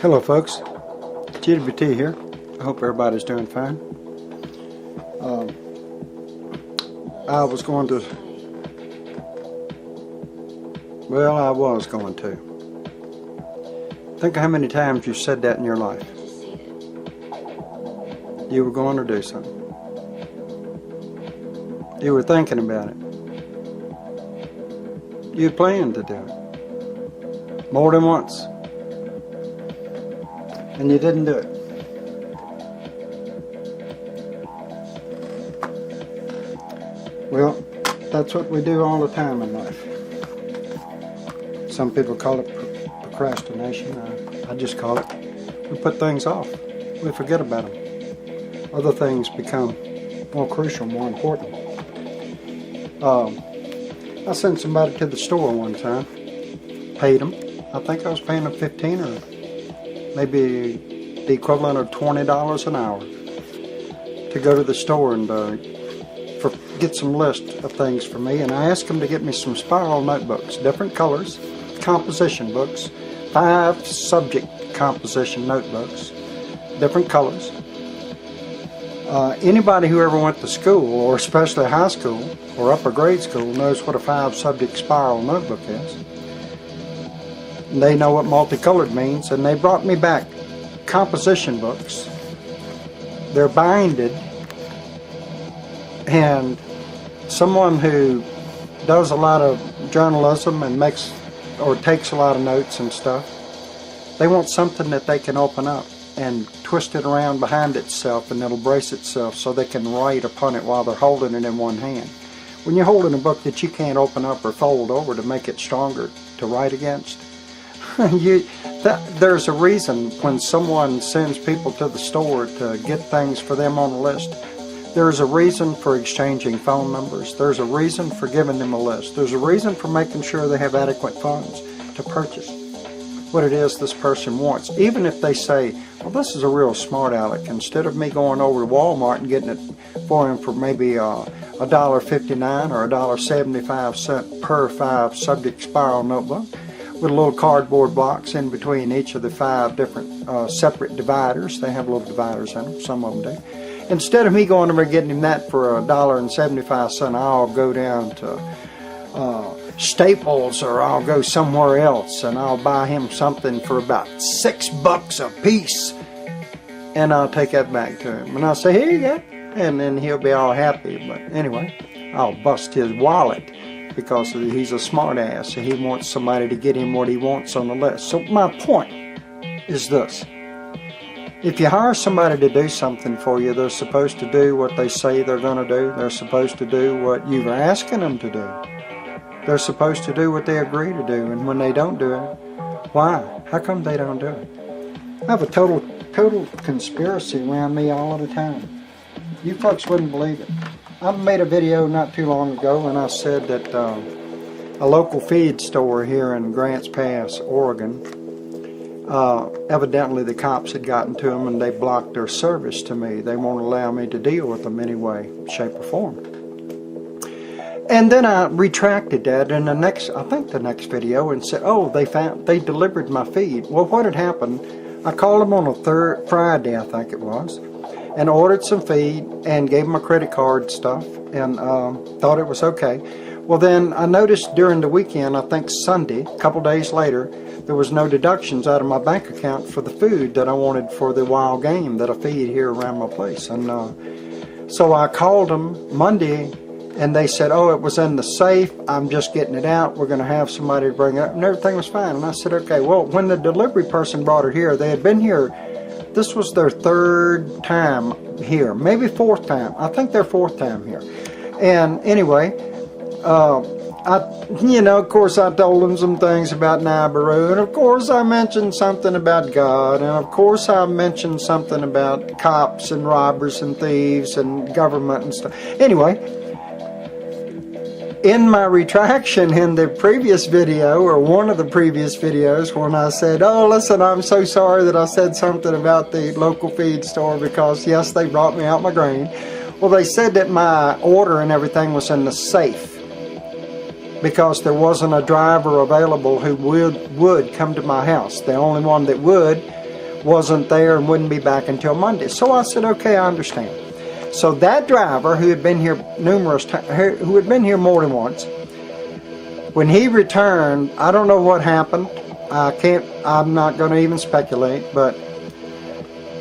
Hello folks, GWT here. I hope everybody's doing fine. I was going to think of how many times you've said that in your life. You were going to do something. You were thinking about it. You planned to do it. More than once. And you didn't do it. Well, that's what we do all the time in life. Some people call it procrastination. I just call it, we put things off. We forget about them. Other things become more crucial, more important. I sent somebody to the store one time, paid them. I think I was paying them $15 or maybe the equivalent of $20 an hour to go to the store and get some list of things for me. And I asked them to get me some spiral notebooks, different colors, composition books, 5 subject composition notebooks, different colors. Anybody who ever went to school, or especially high school or upper grade school, knows what a 5 subject spiral notebook is. They know what multicolored means, and they brought me back composition books. They're binded, and someone who does a lot of journalism and takes a lot of notes and stuff, they want something that they can open up and twist it around behind itself, and it'll brace itself so they can write upon it while they're holding it in one hand. When you're holding a book that you can't open up or fold over to make it stronger to write against, there's a reason when someone sends people to the store to get things for them on a list. There's a reason for exchanging phone numbers. There's a reason for giving them a list. There's a reason for making sure they have adequate funds to purchase what it is this person wants. Even if they say, well, this is a real smart aleck. Instead of me going over to Walmart and getting it for him for maybe $1.59 or $1.75 per 5 subject spiral notebook, with a little cardboard box in between each of the 5 different separate dividers. They have little dividers in them, some of them do. Instead of me going over and getting him that for $1.75, I'll go down to Staples, or I'll go somewhere else and I'll buy him something for about $6 a piece, and I'll take that back to him and I'll say, here you go, and then he'll be all happy. But anyway, I'll bust his wallet because he's a smart ass and he wants somebody to get him what he wants on the list. So my point is this: if you hire somebody to do something for you, they're supposed to do what they say they're going to do. They're supposed to do what you're asking them to do. They're supposed to do what they agree to do. And when they don't do it, why? How come they don't do it? I have a total conspiracy around me all of the time. You folks wouldn't believe it. I made a video not too long ago, and I said that a local feed store here in Grants Pass, Oregon, evidently the cops had gotten to them and they blocked their service to me. They won't allow me to deal with them any way, shape, or form. And then I retracted that in the next video, and said, oh, they delivered my feed. Well, what had happened, I called them on a Friday, I think it was, and ordered some feed and gave them a credit card stuff, and thought it was okay. Well, then I noticed during the weekend, I think Sunday, a couple days later, there was no deductions out of my bank account for the food that I wanted for the wild game that I feed here around my place. And so I called them Monday, and they said, oh, it was in the safe. I'm just getting it out. We're going to have somebody bring it up. And everything was fine. And I said, okay. Well, when the delivery person brought it here, they had been here. This was their 3rd time here, maybe 4th time. I think their 4th time here. And anyway, of course, I told them some things about Nibiru, and of course I mentioned something about God, and of course I mentioned something about cops and robbers and thieves and government and stuff. Anyway, in my retraction in the previous video, or one of the previous videos, when I said, oh, listen, I'm so sorry that I said something about the local feed store because, yes, they brought me out my grain. Well, they said that my order and everything was in the safe. because there wasn't a driver available who would come to my house. The only one that wasn't there and wouldn't be back until Monday. So I said, okay, I understand. So that driver, who had been here numerous times, who had been here more than once, when he returned, I don't know what happened. I'm not going to even speculate, but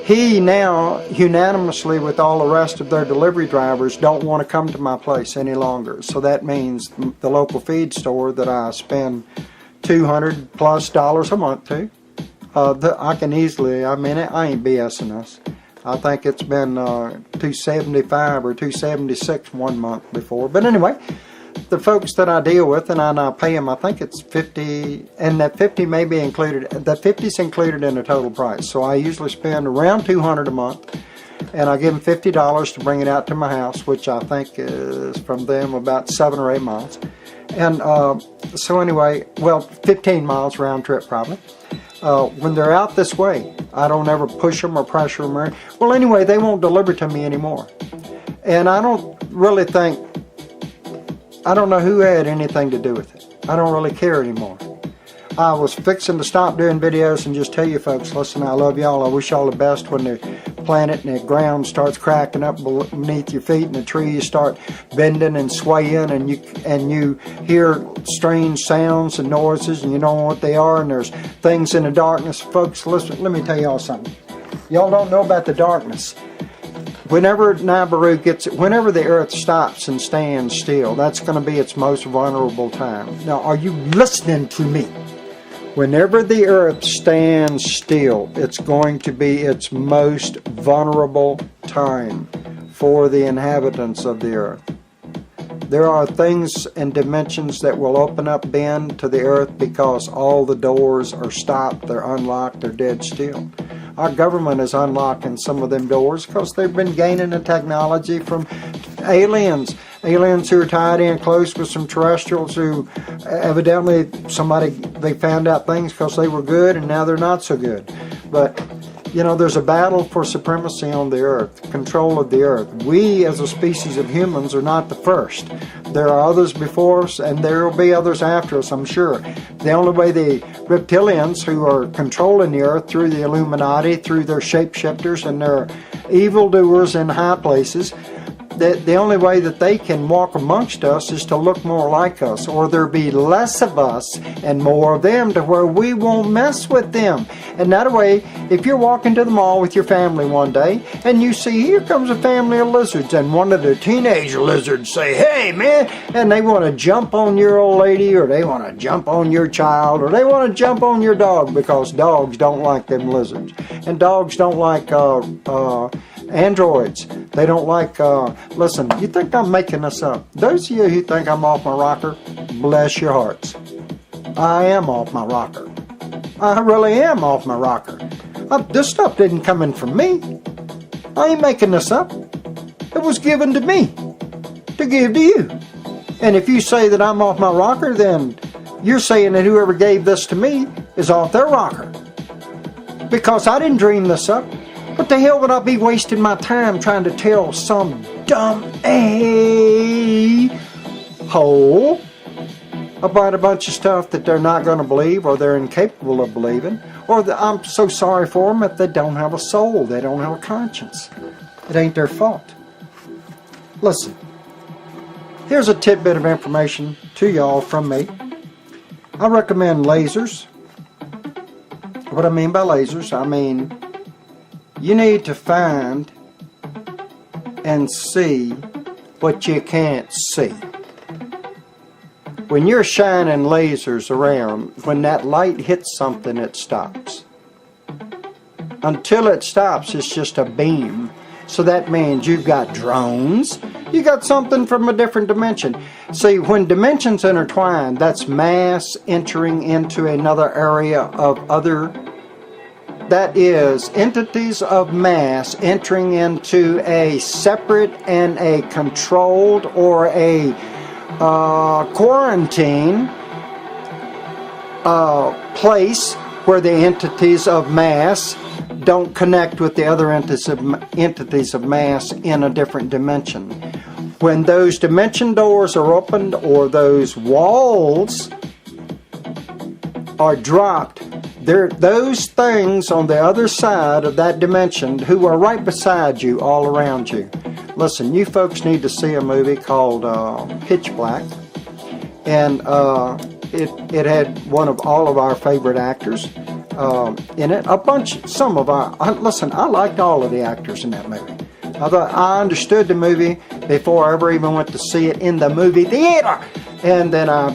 he now, unanimously with all the rest of their delivery drivers, don't want to come to my place any longer. So that means the local feed store that I spend $200+ a month to, I can easily, I mean, I ain't BSing us. I think it's been $275 or $276 one month before. But anyway, the folks that I deal with, and I pay them, I think it's $50, and that $50 may be included, that $50's included in the total price. So I usually spend around $200 a month, and I give them $50 to bring it out to my house, which I think is from them about 7 or 8 miles. And so anyway, well, 15 miles round trip probably. When they're out this way, I don't ever push them or pressure them. Well, anyway, they won't deliver to me anymore. And I don't really think, I don't know who had anything to do with it. I don't really care anymore. I was fixing to stop doing videos and just tell you folks, listen, I love y'all. I wish y'all the best when the planet and the ground starts cracking up beneath your feet and the trees start bending and swaying and you hear strange sounds and noises and you don't know what they are and there's things in the darkness. Folks, listen, let me tell y'all something. Y'all don't know about the darkness. Whenever whenever the earth stops and stands still, that's going to be its most vulnerable time. Now, are you listening to me? Whenever the earth stands still, it's going to be its most vulnerable time for the inhabitants of the earth. There are things and dimensions that will open up then to the earth because all the doors are stopped, they're unlocked, they're dead still. Our government is unlocking some of them doors because they've been gaining the technology from aliens who are tied in close with some terrestrials who evidently they found out things because they were good and now they're not so good. But you know, there's a battle for supremacy on the earth, control of the earth. We as a species of humans are not the first. There are others before us and there will be others after us, I'm sure. The only way the reptilians who are controlling the earth through the Illuminati, through their shapeshifters and their evildoers in high places, the only way that they can walk amongst us is to look more like us, or there be less of us and more of them to where we won't mess with them. And that way, if you're walking to the mall with your family one day and you see here comes a family of lizards and one of the teenage lizards say, hey man, and they want to jump on your old lady or they want to jump on your child or they want to jump on your dog because dogs don't like them lizards. And dogs don't like androids. They don't like, listen, you think I'm making this up? Those of you who think I'm off my rocker, bless your hearts. I am off my rocker. I really am off my rocker. This stuff didn't come in from me. I ain't making this up. It was given to me to give to you. And if you say that I'm off my rocker, then you're saying that whoever gave this to me is off their rocker. Because I didn't dream this up. What the hell would I be wasting my time trying to tell some dumb a-hole about a bunch of stuff that they're not going to believe or they're incapable of believing, or that I'm so sorry for them if they don't have a soul, they don't have a conscience. It ain't their fault. Listen, here's a tidbit of information to y'all from me. I recommend lasers. What I mean by lasers, I mean you need to find and see what you can't see. When you're shining lasers around, when that light hits something, it stops. Until it stops, it's just a beam. So that means you've got drones, you got something from a different dimension. See, when dimensions intertwine, that's mass entering into another area of other. That is, entities of mass entering into a separate and a controlled or a quarantine place where the entities of mass don't connect with the other entities of mass in a different dimension. when those dimension doors are opened or those walls are dropped, those things on the other side of that dimension who are right beside you, all around you. Listen, you folks need to see a movie called Pitch Black. And it had one of all of our favorite actors in it. Listen, I liked all of the actors in that movie. I understood the movie before I ever even went to see it in the movie theater. And then I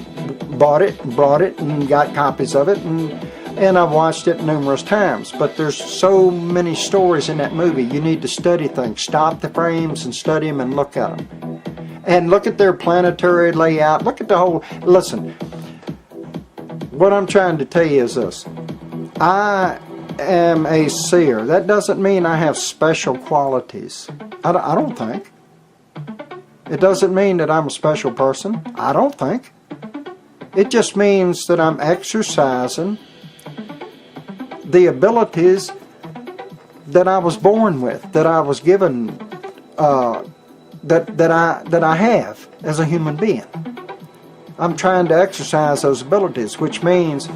bought it, brought it, and got copies of it, and I've watched it numerous times. But there's so many stories in that movie. You need to study things. Stop the frames and study them and look at them. And look at their planetary layout. Look at the whole... Listen, what I'm trying to tell you is this. I am a seer. That doesn't mean I have special qualities. I don't think. It doesn't mean that I'm a special person. I don't think. It just means that I'm exercising the abilities that I was born with, that I was given, that I have as a human being. I'm trying to exercise those abilities, which means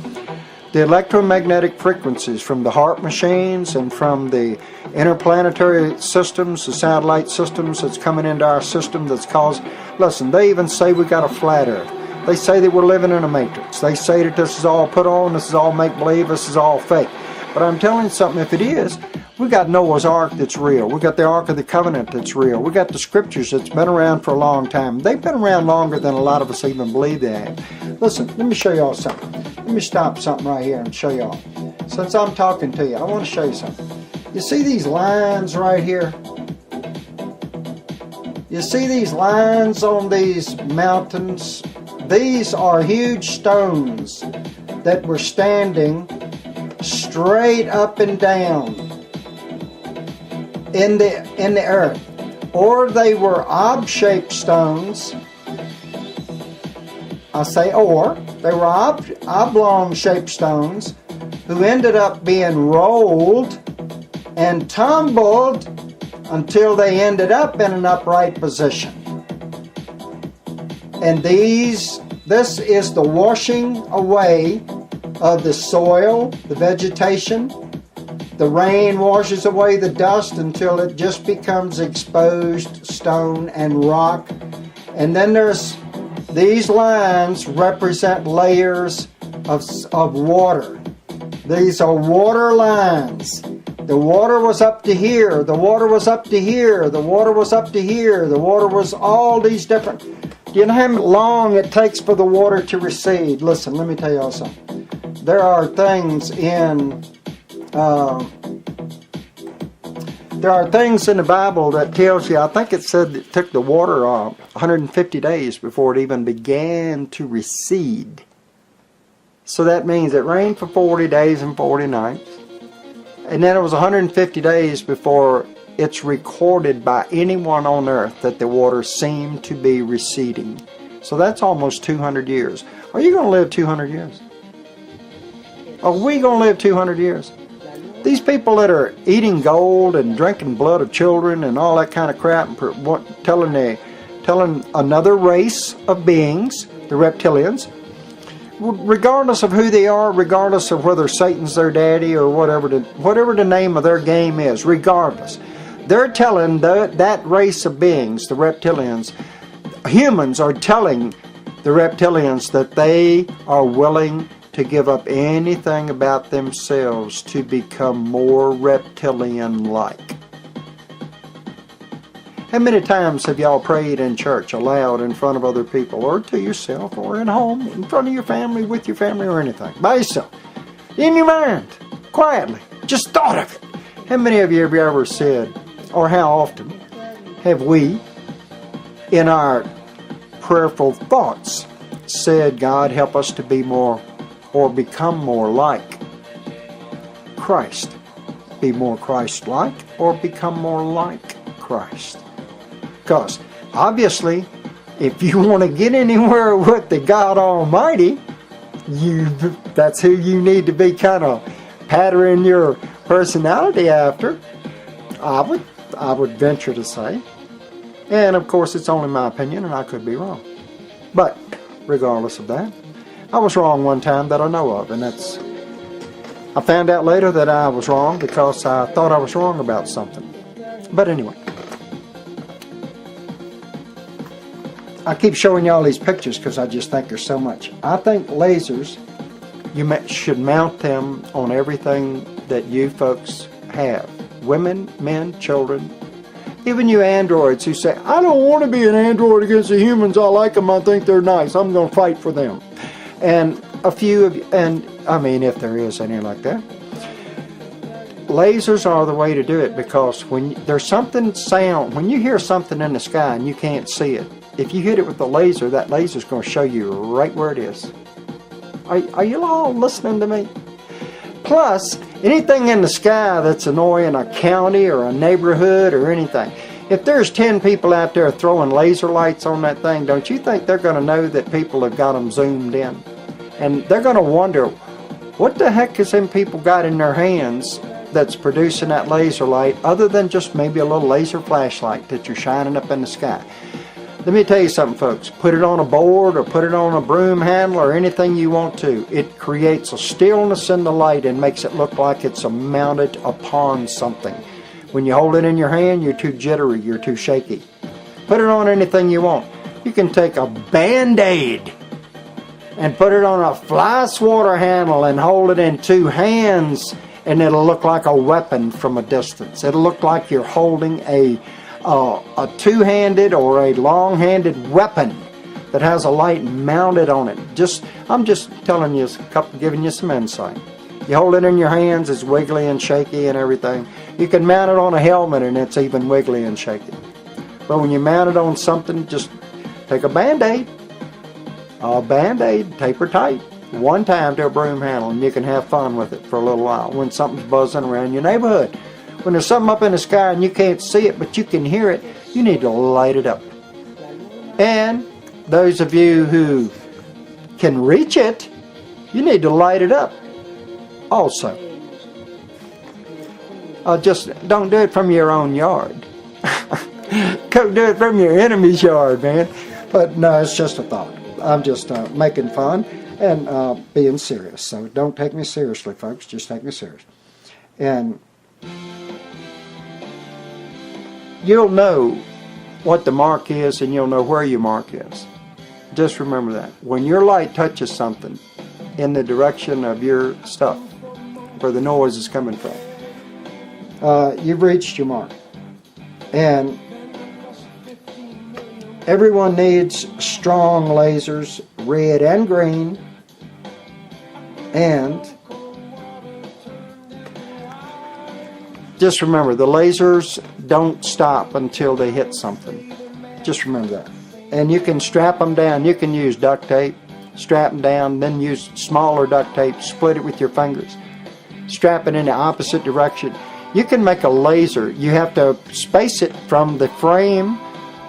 the electromagnetic frequencies from the HARP machines and from the interplanetary systems, the satellite systems that's coming into our system that's caused... Listen, they even say we got a flat earth. They say that we're living in a matrix. They say that this is all put on, this is all make-believe, this is all fake. But I'm telling you something, if it is, we got Noah's Ark that's real. We got the Ark of the Covenant that's real. We got the scriptures that's been around for a long time. They've been around longer than a lot of us even believe they have. Listen, let me show y'all something. Let me stop something right here and show y'all. Since I'm talking to you, I want to show you something. You see these lines right here? You see these lines on these mountains? These are huge stones that were standing straight up and down in the earth, or they were ob-shaped stones. I say or, they were oblong-shaped stones who ended up being rolled and tumbled until they ended up in an upright position. And this is the washing away of the soil, the vegetation. The rain washes away the dust until it just becomes exposed stone and rock. And then there's these lines represent layers of water. These are water lines. The water was up to here. The water was up to here. The water was up to here. The water was all these different... Do you know how long it takes for the water to recede? Listen, let me tell you all something. There are things in the Bible that tells you, I think it said it took the water 150 days before it even began to recede. So that means it rained for 40 days and 40 nights. And then it was 150 days before it's recorded by anyone on earth that the water seemed to be receding. So that's almost 200 years. Are you going to live 200 years? Are we going to live 200 years? These people that are eating gold and drinking blood of children and all that kind of crap, and telling another race of beings, the reptilians, regardless of who they are, regardless of whether Satan's their daddy or whatever the name of their game is, regardless, they're telling that race of beings, the reptilians, humans are telling the reptilians that they are willing to give up anything about themselves to become more reptilian-like. How many times have y'all prayed in church aloud in front of other people, or to yourself, or at home, in front of your family, with your family, or anything, by yourself, in your mind, quietly, just thought of it? How many of you have ever said, or how often have we, in our prayerful thoughts, said, God, help us to be more, or become more like Christ? Be more Christ-like, or become more like Christ? Because, obviously, if you want to get anywhere with the God Almighty, that's who you need to be kind of patterning your personality after, I would venture to say. And of course, it's only my opinion, and I could be wrong. But regardless of that, I was wrong one time that I know of, and that's, I found out later that I was wrong because I thought I was wrong about something. But anyway, I keep showing you all these pictures because I just think there's so much. I think lasers, you should mount them on everything that you folks have. Women, men, children, even you androids who say, I don't want to be an android against the humans, I like them, I think they're nice, I'm going to fight for them. And a few of you, and I mean if there is any like that, lasers are the way to do it, because when there's something sound, when you hear something in the sky and you can't see it, if you hit it with a laser, that laser's going to show you right where it is. Are you all listening to me? Plus, anything in the sky that's annoying a county or a neighborhood or anything, if there's 10 people out there throwing laser lights on that thing, don't you think they're going to know that people have got them zoomed in? And they're going to wonder, what the heck has them people got in their hands that's producing that laser light, other than just maybe a little laser flashlight that you're shining up in the sky? Let me tell you something, folks. Put it on a board or put it on a broom handle or anything you want to. It creates a stillness in the light and makes it look like it's mounted upon something. When you hold it in your hand, you're too jittery, you're too shaky. Put it on anything you want. You can take a Band-Aid and put it on a fly swatter handle and hold it in two hands, and it'll look like a weapon from a distance. It'll look like you're holding a two-handed or a long-handed weapon that has a light mounted on it. I'm just telling you giving you some insight. You hold it in your hands, it's wiggly and shaky and everything. You can mount it on a helmet and it's even wiggly and shaky. But when you mount it on something, just take a Band-Aid, taper tight, one time to a broom handle, and you can have fun with it for a little while when something's buzzing around your neighborhood. When there's something up in the sky and you can't see it, but you can hear it, you need to light it up. And those of you who can reach it, you need to light it up also. Just don't do it from your own yard. Go do it from your enemy's yard, man. But no, it's just a thought. I'm just making fun and being serious. So don't take me seriously, folks. Just take me serious. And you'll know what the mark is, and you'll know where your mark is. Just remember that. When your light touches something in the direction of your stuff, where the noise is coming from, you've reached your mark. And everyone needs strong lasers, red and green, and just remember, the lasers don't stop until they hit something. Just remember that. And you can strap them down. You can use duct tape, strap them down, then use smaller duct tape, split it with your fingers, strap it in the opposite direction. You can make a laser. You have to space it from the frame,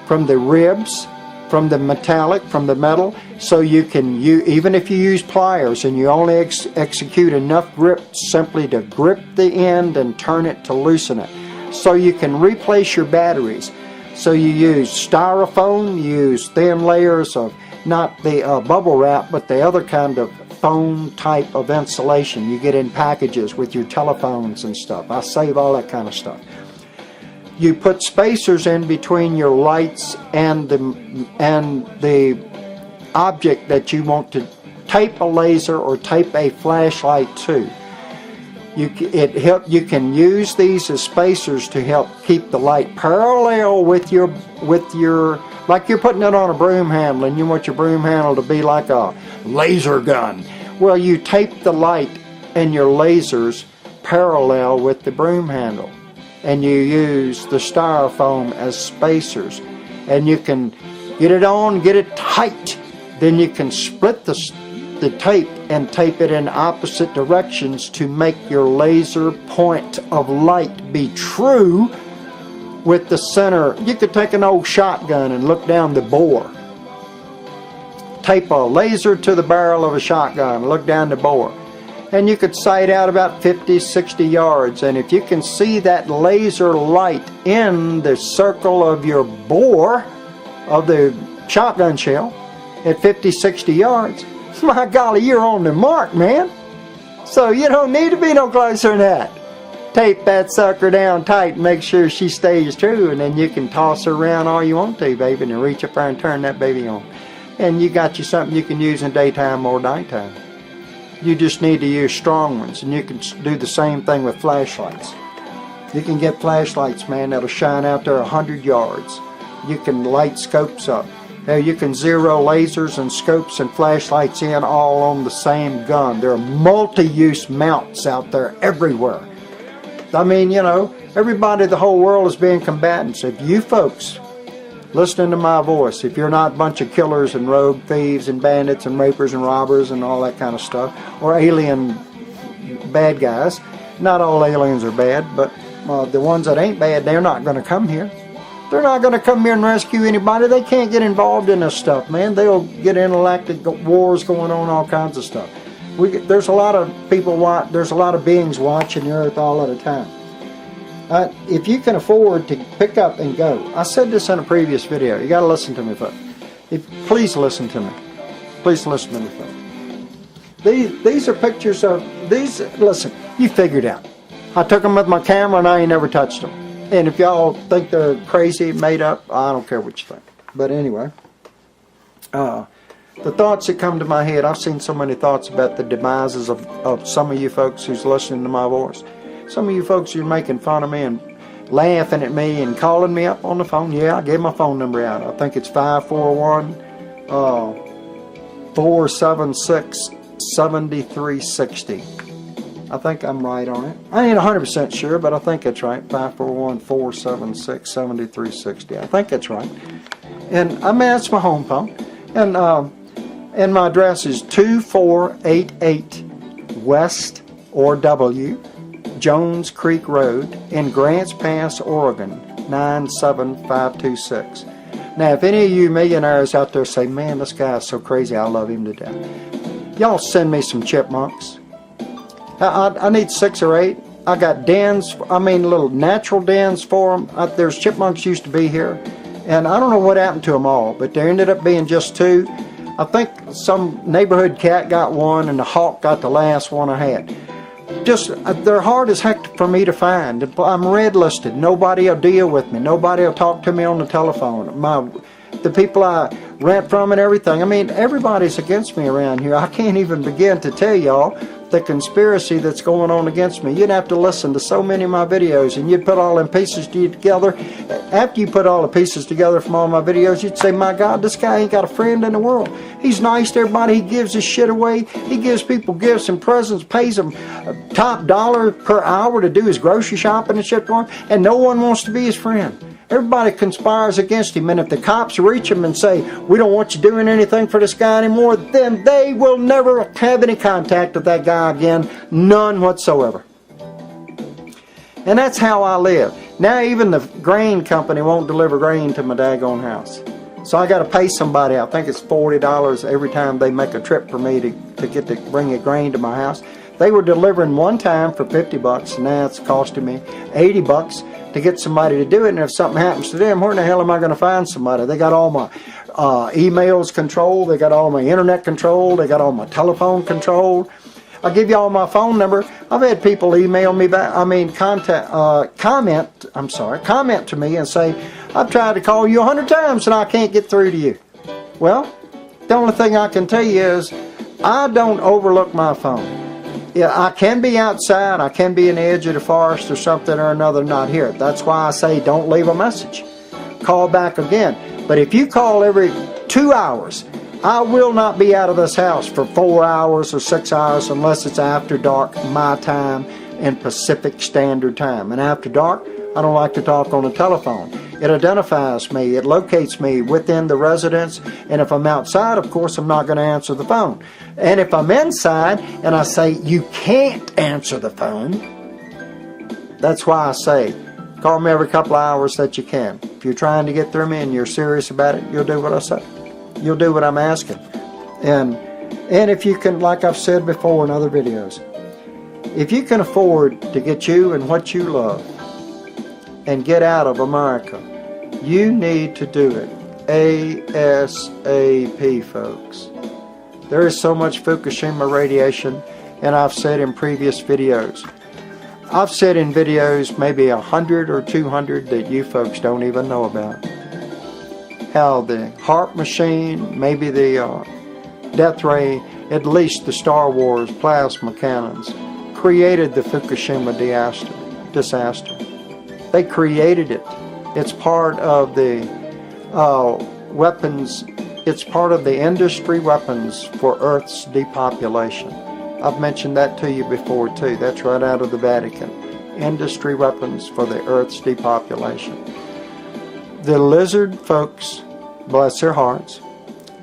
from the ribs, from the metallic, from the metal, so you can, even if you use pliers and you only execute enough grip simply to grip the end and turn it to loosen it, so you can replace your batteries. So you use styrofoam, you use thin layers of not the bubble wrap, but the other kind of foam type of insulation you get in packages with your telephones and stuff. I save all that kind of stuff. You put spacers in between your lights and the object that you want to tape a laser or tape a flashlight to. You can use these as spacers to help keep the light parallel with your like you're putting it on a broom handle and you want your broom handle to be like a laser gun. Well, you tape the light and your lasers parallel with the broom handle, and you use the styrofoam as spacers, and you can get it on, get it tight, then you can split the tape and tape it in opposite directions to make your laser point of light be true with the center. You could take an old shotgun and look down the bore. Tape a laser to the barrel of a shotgun, look down the bore, and you could sight out about 50, 60 yards. And if you can see that laser light in the circle of your bore of the shotgun shell at 50, 60 yards, my golly, you're on the mark, man. So you don't need to be no closer than that. Tape that sucker down tight and make sure she stays true, and then you can toss her around all you want to, baby, and then reach up there and turn that baby on. And you got you something you can use in daytime or nighttime. You just need to use strong ones, and you can do the same thing with flashlights. You can get flashlights, man, that'll shine out there 100 yards. You can light scopes up. Now you can zero lasers and scopes and flashlights in all on the same gun. There are multi-use mounts out there everywhere. I mean, you know, everybody, the whole world is being combatants. If you folks listening to my voice, if you're not a bunch of killers and rogue thieves and bandits and rapers and robbers and all that kind of stuff, or alien bad guys, not all aliens are bad, but the ones that ain't bad, they're not going to come here. They're not going to come here and rescue anybody. They can't get involved in this stuff, man. They'll get intergalactic wars going on, all kinds of stuff. There's a lot of people, there's a lot of beings watching the earth all at a time. If you can afford to pick up and go, I said this in a previous video. You got to listen to me, folks. Please listen to me. Please listen to me, folks. These are pictures of these. Listen, you figured out. I took them with my camera and I ain't never touched them. And if y'all think they're crazy, made up, I don't care what you think. But anyway, the thoughts that come to my head, I've seen so many thoughts about the demises of some of you folks who's listening to my voice. Some of you folks who are making fun of me and laughing at me and calling me up on the phone. Yeah, I gave my phone number out. I think it's 541-476-7360. I think I'm right on it. I ain't 100% sure, but I think that's right. 541-476-7360. I think that's right. And I mean, that's my home phone. And my address is 2488 West or W Jones Creek Road in Grants Pass, Oregon, 97526. Now, if any of you millionaires out there say, man, this guy's so crazy, I love him to death, y'all send me some chipmunks. I need 6 or 8. I got dens, little natural dens for them. There's chipmunks used to be here, and I don't know what happened to them all, but there ended up being just 2. I think some neighborhood cat got one, and the hawk got the last one I had. Just, they're hard as heck for me to find. I'm red listed. Nobody will deal with me. Nobody will talk to me on the telephone. The people I rent from and everything. I mean, everybody's against me around here. I can't even begin to tell y'all the conspiracy that's going on against me. You'd have to listen to so many of my videos, and you'd put all them pieces together. After you put all the pieces together from all my videos, you'd say, my God, this guy ain't got a friend in the world. He's nice to everybody. He gives his shit away. He gives people gifts and presents, pays them top dollar per hour to do his grocery shopping and shit for him, and no one wants to be his friend. Everybody conspires against him, and if the cops reach him and say, we don't want you doing anything for this guy anymore, then they will never have any contact with that guy again, none whatsoever. And that's how I live. Now even the grain company won't deliver grain to my daggone house. So I got to pay somebody, I think it's $40 every time they make a trip for me to bring a grain to my house. They were delivering one time for $50, and now it's costing me $80 to get somebody to do it. And if something happens to them, where in the hell am I going to find somebody? They got all my emails controlled. They got all my internet controlled. They got all my telephone controlled. I'll give you all my phone number. I've had people email me back, comment to me and say, I've tried to call you 100 times and I can't get through to you. Well, the only thing I can tell you is I don't overlook my phone. Yeah, I can be outside, I can be in the edge of the forest or something or another, not here. That's why I say don't leave a message. Call back again. But if you call every 2 hours, I will not be out of this house for 4 hours or 6 hours unless it's after dark, my time, and Pacific Standard Time. And after dark, I don't like to talk on the telephone. It identifies me, it locates me within the residence, and if I'm outside, of course, I'm not going to answer the phone. And if I'm inside and I say, you can't answer the phone, that's why I say, call me every couple of hours that you can. If you're trying to get through me and you're serious about it, you'll do what I say. You'll do what I'm asking. And if you can, like I've said before in other videos, If you can afford to get you and what you love and get out of America, you need to do it ASAP, folks. There is so much Fukushima radiation, and I've said in previous videos, I've said in videos maybe 100 or 200 that you folks don't even know about. How the HARP machine, maybe the death ray, at least the Star Wars plasma cannons, created the Fukushima disaster. They created it. It's part of the weapons, it's part of the industry weapons for Earth's depopulation. I've mentioned that to you before too. That's right out of the Vatican. Industry weapons for the Earth's depopulation. The lizard folks, bless their hearts,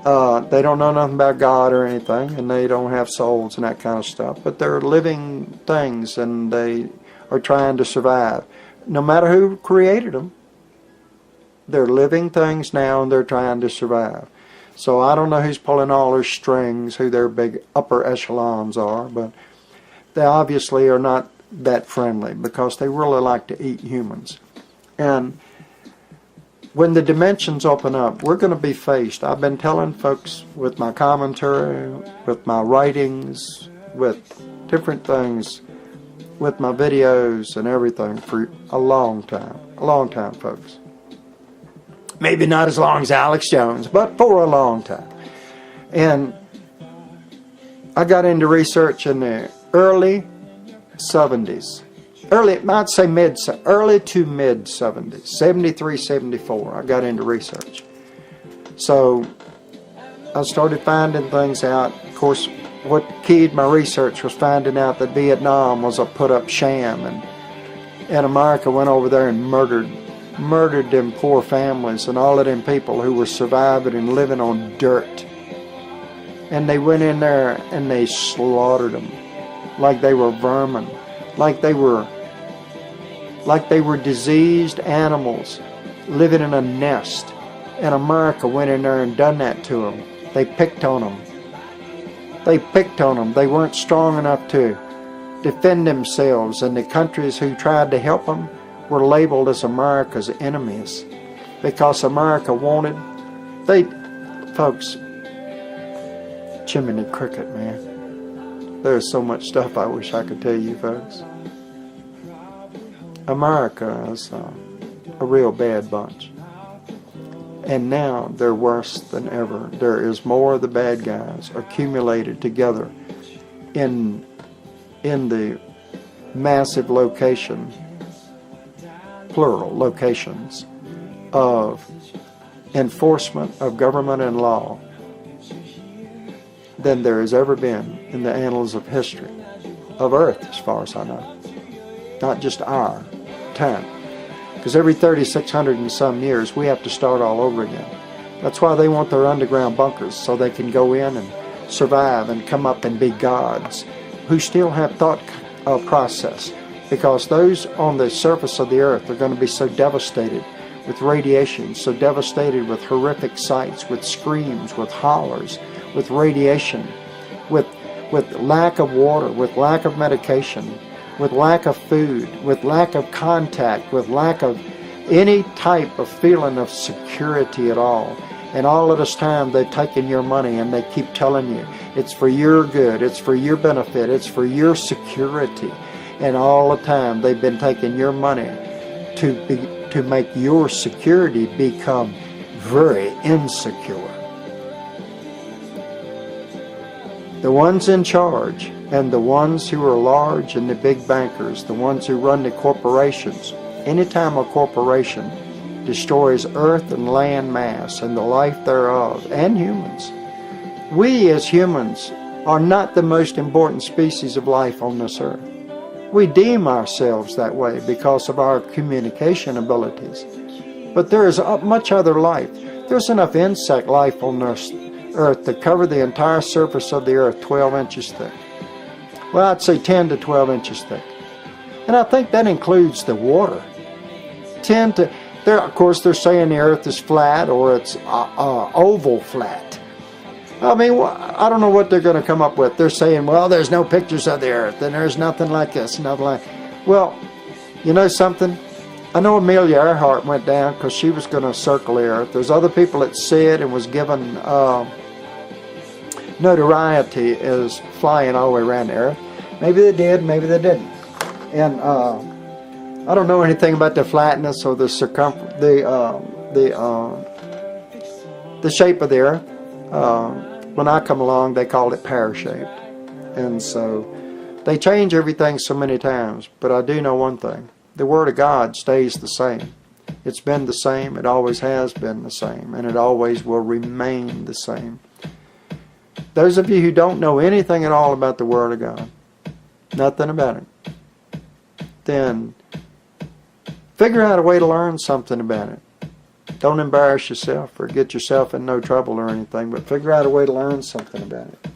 they don't know nothing about God or anything, and they don't have souls and that kind of stuff, but they're living things and they are trying to survive. No matter who created them, they're living things now and they're trying to survive. So I don't know who's pulling all their strings, who their big upper echelons are, but they obviously are not that friendly because they really like to eat humans. And when the dimensions open up, we're going to be faced. I've been telling folks with my commentary, with my writings, with different things, with my videos and everything for a long time, folks. Maybe not as long as Alex Jones, but for a long time. And I got into research in the early 70s. Early to mid 70s, 73, 74, I got into research. So I started finding things out. Of course, what keyed my research was finding out that Vietnam was a put-up sham, and America went over there and murdered them poor families and all of them people who were surviving and living on dirt. And they went in there and they slaughtered them like they were vermin, like they were diseased animals living in a nest. And America went in there and done that to them. They picked on them. They weren't strong enough to defend themselves, and the countries who tried to help them were labeled as America's enemies because America wanted, folks, Jiminy Cricket, man. There's so much stuff I wish I could tell you, folks. America is a real bad bunch. And now they're worse than ever. There is more of the bad guys accumulated together in the massive location, plural locations, of enforcement of government and law than there has ever been in the annals of history, of Earth as far as I know. Not just our time. Because every 3,600 and some years we have to start all over again. That's why they want their underground bunkers, so they can go in and survive and come up and be gods who still have thought process. Because those on the surface of the earth are going to be so devastated with radiation, so devastated with horrific sights, with screams, with hollers, with radiation, with lack of water, with lack of medication, with lack of food, with lack of contact, with lack of any type of feeling of security at all. And all of this time they've taken your money and they keep telling you it's for your good, it's for your benefit, it's for your security. And all the time they've been taking your money to make your security become very insecure. The ones in charge and the ones who are large and the big bankers, the ones who run the corporations, anytime a corporation destroys earth and land mass and the life thereof, and humans, we as humans are not the most important species of life on this earth. We deem ourselves that way because of our communication abilities. But there is much other life. There's enough insect life on this earth to cover the entire surface of the earth 12 inches thick. Well, I'd say 10 to 12 inches thick. And I think that includes the water. Of course, they're saying the earth is flat or it's oval flat. I mean, I don't know what they're going to come up with. They're saying, well, there's no pictures of the earth, and there's nothing like this, nothing like... Well, you know something? I know Amelia Earhart went down because she was going to circle the earth. There's other people that see it and was given notoriety as flying all the way around the earth. Maybe they did, maybe they didn't. And I don't know anything about the flatness or the circumference, the shape of the earth. When I come along, they call it pear-shaped. And so they change everything so many times. But I do know one thing. The Word of God stays the same. It's been the same. It always has been the same. And it always will remain the same. Those of you who don't know anything at all about the Word of God, nothing about it, then figure out a way to learn something about it. Don't embarrass yourself or get yourself in no trouble or anything, but figure out a way to learn something about it.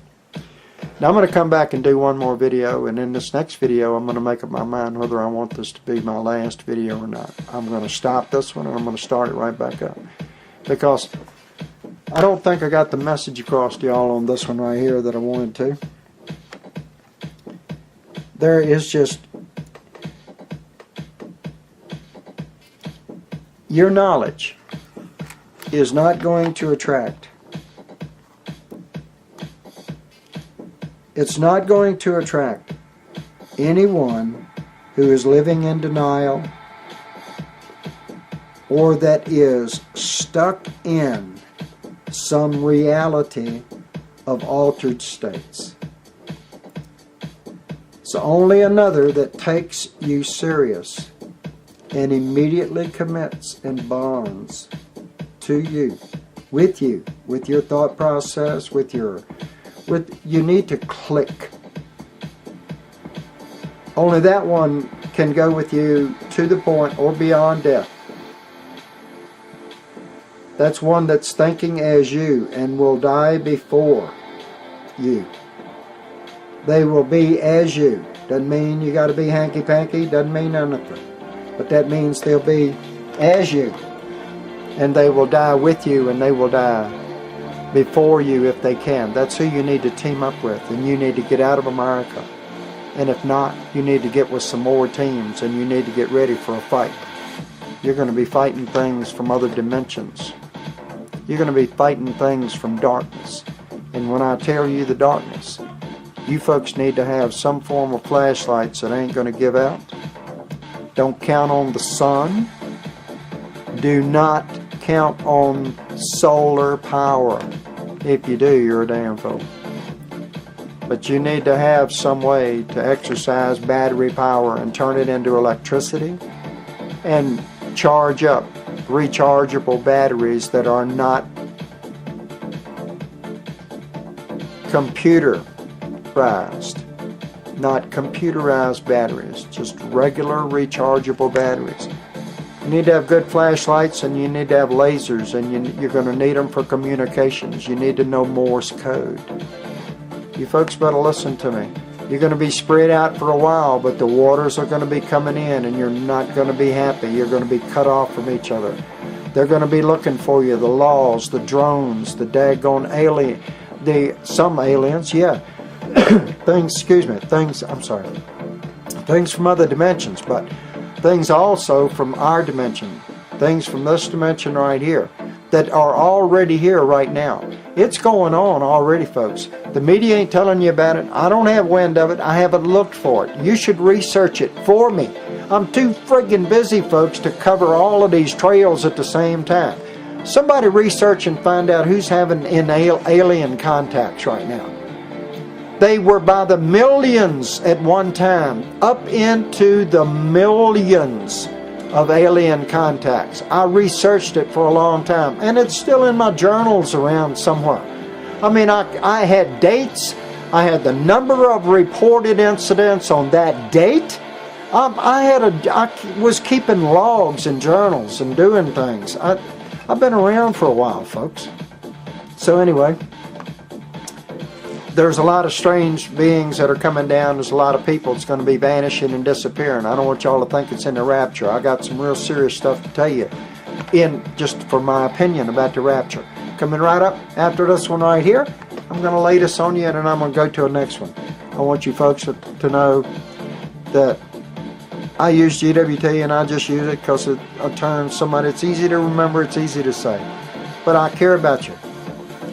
Now I'm going to come back and do one more video, and in this next video I'm going to make up my mind whether I want this to be my last video or not. I'm going to stop this one and I'm going to start it right back up, because I don't think I got the message across to y'all on this one right here that I wanted to. There is just... Your knowledge is not going to attract. It's not going to attract anyone who is living in denial or that is stuck in some reality of altered states. It's only another that takes you serious and immediately commits and bonds to you, with your thought process, you need to click. Only that one can go with you to the point or beyond death. That's one that's thinking as you and will die before you. They will be as you. Doesn't mean you got to be hanky-panky, doesn't mean anything. But that means they'll be as you. And they will die with you, and they will die before you if they can. That's who you need to team up with, and you need to get out of America. And if not, you need to get with some more teams, and you need to get ready for a fight. You're going to be fighting things from other dimensions. You're going to be fighting things from darkness. And when I tell you the darkness, you folks need to have some form of flashlights that ain't going to give out. Don't count on the sun. Do not count on solar power. If you do, you're a damn fool. But you need to have some way to exercise battery power and turn it into electricity and charge up rechargeable batteries that are not computerized. Not computerized batteries, just regular rechargeable batteries. You need to have good flashlights, and you need to have lasers, and you're going to need them for communications. You need to know Morse code. You folks better listen to me. You're going to be spread out for a while, but the waters are going to be coming in, and you're not going to be happy. You're going to be cut off from each other. They're going to be looking for you, the laws, the drones, the daggone alien, some aliens, yeah. Things from other dimensions, but things also from our dimension, things from this dimension right here that are already here right now. It's going on already, folks. The media ain't telling you about it. I don't have wind of it. I haven't looked for it. You should research it for me. I'm too friggin' busy, folks, to cover all of these trails at the same time. Somebody research and find out who's having alien contacts right now. They were by the millions at one time, up into the millions of alien contacts. I researched it for a long time, and it's still in my journals around somewhere. I mean, I had dates. I had the number of reported incidents on that date. I was keeping logs and journals and doing things. I've been around for a while, folks. So anyway, there's a lot of strange beings that are coming down. There's a lot of people that's going to be vanishing and disappearing. I don't want y'all to think it's in the rapture. I got some real serious stuff to tell you, just for my opinion about the rapture. Coming right up after this one right here, I'm going to lay this on you, and then I'm going to go to the next one. I want you folks to know that I use GWT, and I just use it because it's a term, somebody, it's easy to remember, it's easy to say. But I care about you.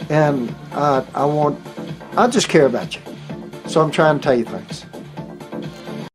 And I just care about you. So I'm trying to tell you things.